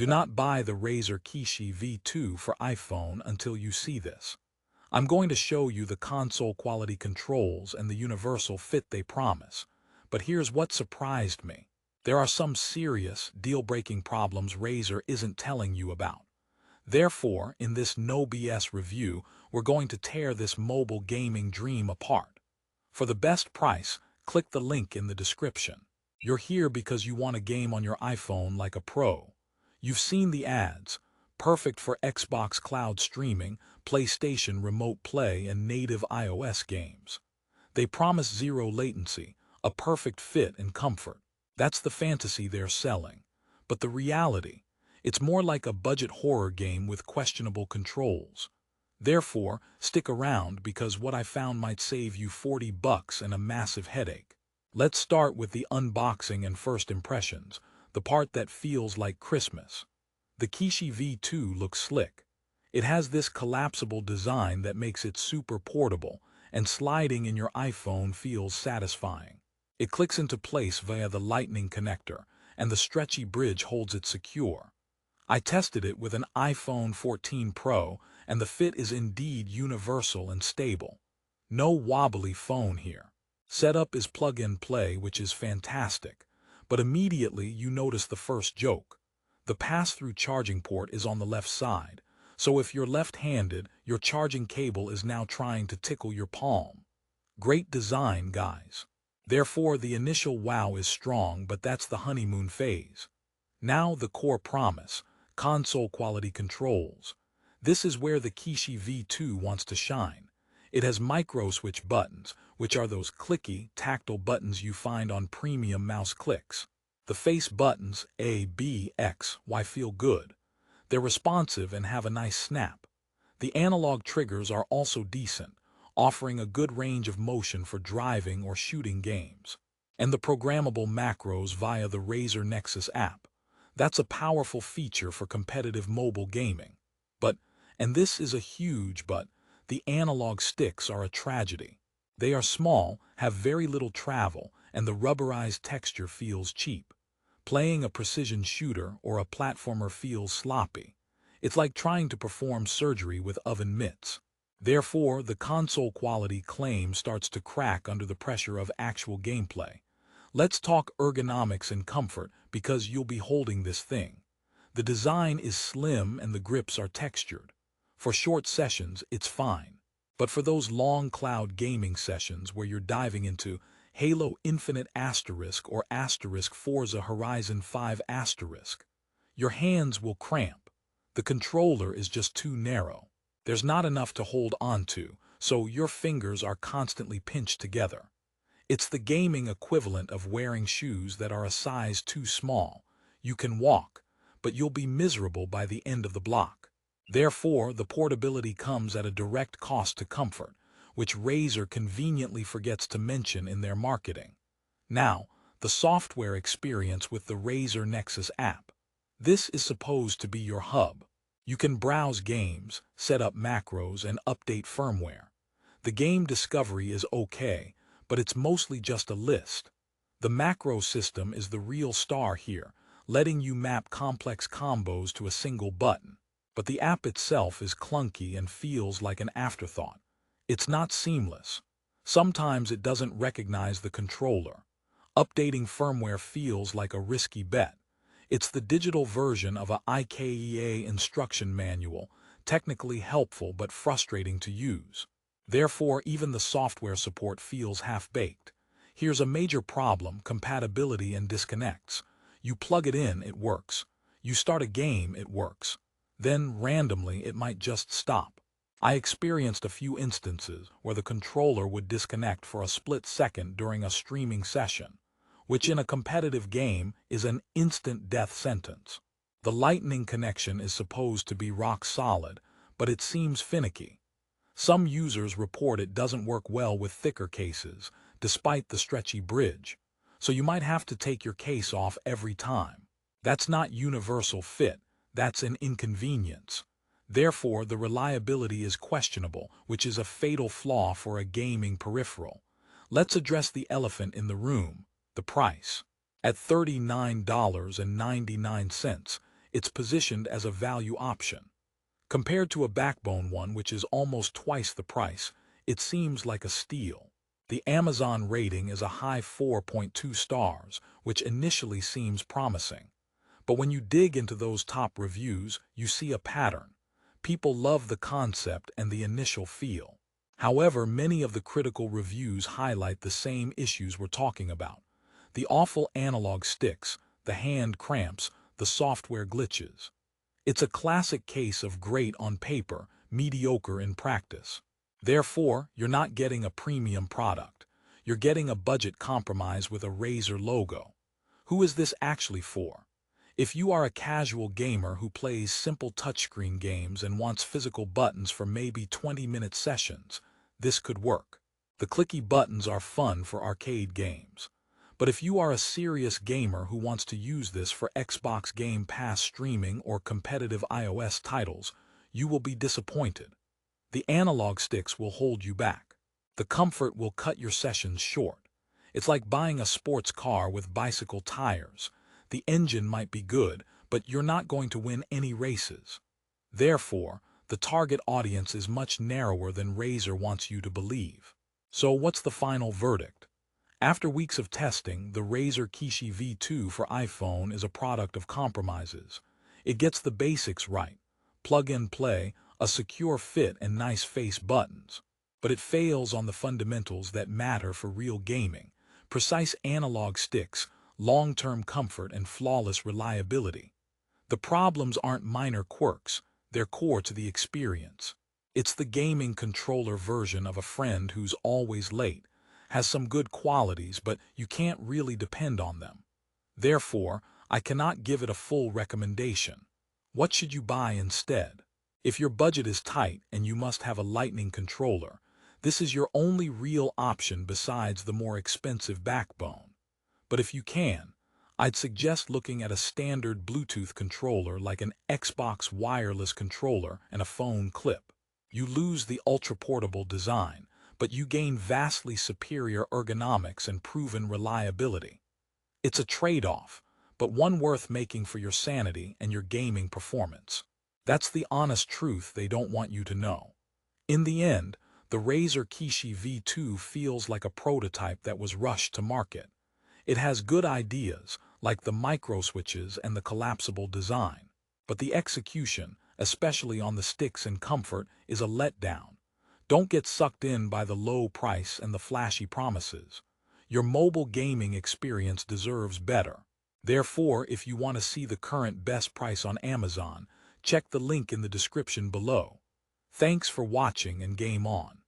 Do not buy the Razer Kishi V2 for iPhone until you see this. I'm going to show you the console quality controls and the universal fit they promise. But here's what surprised me. There are some serious, deal-breaking problems Razer isn't telling you about. Therefore, in this no BS review, we're going to tear this mobile gaming dream apart. For the best price, click the link in the description. You're here because you want a game on your iPhone like a pro. You've seen the ads, perfect for Xbox cloud streaming, PlayStation Remote Play, and native iOS games. They promise zero latency, a perfect fit and comfort. That's the fantasy they're selling. But the reality, it's more like a budget horror game with questionable controls. Therefore, stick around because what I found might save you $40 and a massive headache. Let's start with the unboxing and first impressions, the part that feels like Christmas. The Kishi V2 looks slick. It has this collapsible design that makes it super portable, and sliding in your iPhone feels satisfying. It clicks into place via the Lightning connector, and the stretchy bridge holds it secure. I tested it with an iPhone 14 Pro, and the fit is indeed universal and stable. No wobbly phone here. Setup is plug-and-play, which is fantastic. But immediately you notice the first joke. The pass-through charging port is on the left side, so if you're left-handed, your charging cable is now trying to tickle your palm. Great design, guys. Therefore, the initial wow is strong, but that's the honeymoon phase. Now the core promise, console quality controls. This is where the Kishi V2 wants to shine. It has micro-switch buttons, which are those clicky, tactile buttons you find on premium mouse clicks. The face buttons, A, B, X, Y, feel good. They're responsive and have a nice snap. The analog triggers are also decent, offering a good range of motion for driving or shooting games. And the programmable macros via the Razer Nexus app. That's a powerful feature for competitive mobile gaming. But, and this is a huge but, the analog sticks are a tragedy. They are small, have very little travel, and the rubberized texture feels cheap. Playing a precision shooter or a platformer feels sloppy. It's like trying to perform surgery with oven mitts. Therefore, the console quality claim starts to crack under the pressure of actual gameplay. Let's talk ergonomics and comfort because you'll be holding this thing. The design is slim and the grips are textured. For short sessions, it's fine. But for those long cloud gaming sessions where you're diving into Halo Infinite Asterisk or Asterisk Forza Horizon 5 Asterisk, your hands will cramp. The controller is just too narrow. There's not enough to hold onto, so your fingers are constantly pinched together. It's the gaming equivalent of wearing shoes that are a size too small. You can walk, but you'll be miserable by the end of the block. Therefore, the portability comes at a direct cost to comfort, which Razer conveniently forgets to mention in their marketing. Now, the software experience with the Razer Nexus app. This is supposed to be your hub. You can browse games, set up macros, and update firmware. The game discovery is okay, but it's mostly just a list. The macro system is the real star here, letting you map complex combos to a single button. But the app itself is clunky and feels like an afterthought. It's not seamless. Sometimes it doesn't recognize the controller. Updating firmware feels like a risky bet. It's the digital version of a IKEA instruction manual, technically helpful but frustrating to use. Therefore, even the software support feels half-baked. Here's a major problem: compatibility and disconnects. You plug it in, it works. You start a game, it works. Then, randomly, it might just stop. I experienced a few instances where the controller would disconnect for a split second during a streaming session, which in a competitive game is an instant death sentence. The Lightning connection is supposed to be rock solid, but it seems finicky. Some users report it doesn't work well with thicker cases, despite the stretchy bridge, so you might have to take your case off every time. That's not universal fit. That's an inconvenience. Therefore, the reliability is questionable, which is a fatal flaw for a gaming peripheral. Let's address the elephant in the room, the price. At $39.99, it's positioned as a value option. Compared to a backbone one, which is almost twice the price, it seems like a steal. The Amazon rating is a high 4.2 stars, which initially seems promising. But when you dig into those top reviews, you see a pattern. People love the concept and the initial feel. However, many of the critical reviews highlight the same issues we're talking about. The awful analog sticks, the hand cramps, the software glitches. It's a classic case of great on paper, mediocre in practice. Therefore, you're not getting a premium product. You're getting a budget compromise with a Razer logo. Who is this actually for? If you are a casual gamer who plays simple touchscreen games and wants physical buttons for maybe 20-minute sessions, this could work. The clicky buttons are fun for arcade games. But if you are a serious gamer who wants to use this for Xbox Game Pass streaming or competitive iOS titles, you will be disappointed. The analog sticks will hold you back. The comfort will cut your sessions short. It's like buying a sports car with bicycle tires. The engine might be good, but you're not going to win any races. Therefore, the target audience is much narrower than Razer wants you to believe. So what's the final verdict? After weeks of testing, the Razer Kishi V2 for iPhone is a product of compromises. It gets the basics right: plug and play, a secure fit, and nice face buttons. But it fails on the fundamentals that matter for real gaming: precise analog sticks, long-term comfort, and flawless reliability. The problems aren't minor quirks, they're core to the experience. It's the gaming controller version of a friend who's always late, has some good qualities, but you can't really depend on them. Therefore, I cannot give it a full recommendation. What should you buy instead? If your budget is tight and you must have a Lightning controller, this is your only real option besides the more expensive backbone. But if you can, I'd suggest looking at a standard Bluetooth controller like an Xbox wireless controller and a phone clip. You lose the ultra-portable design, but you gain vastly superior ergonomics and proven reliability. It's a trade-off, but one worth making for your sanity and your gaming performance. That's the honest truth they don't want you to know. In the end, the Razer Kishi V2 feels like a prototype that was rushed to market. It has good ideas, like the micro switches and the collapsible design, but the execution, especially on the sticks and comfort, is a letdown. Don't get sucked in by the low price and the flashy promises. Your mobile gaming experience deserves better. Therefore, if you want to see the current best price on Amazon, check the link in the description below. Thanks for watching and game on.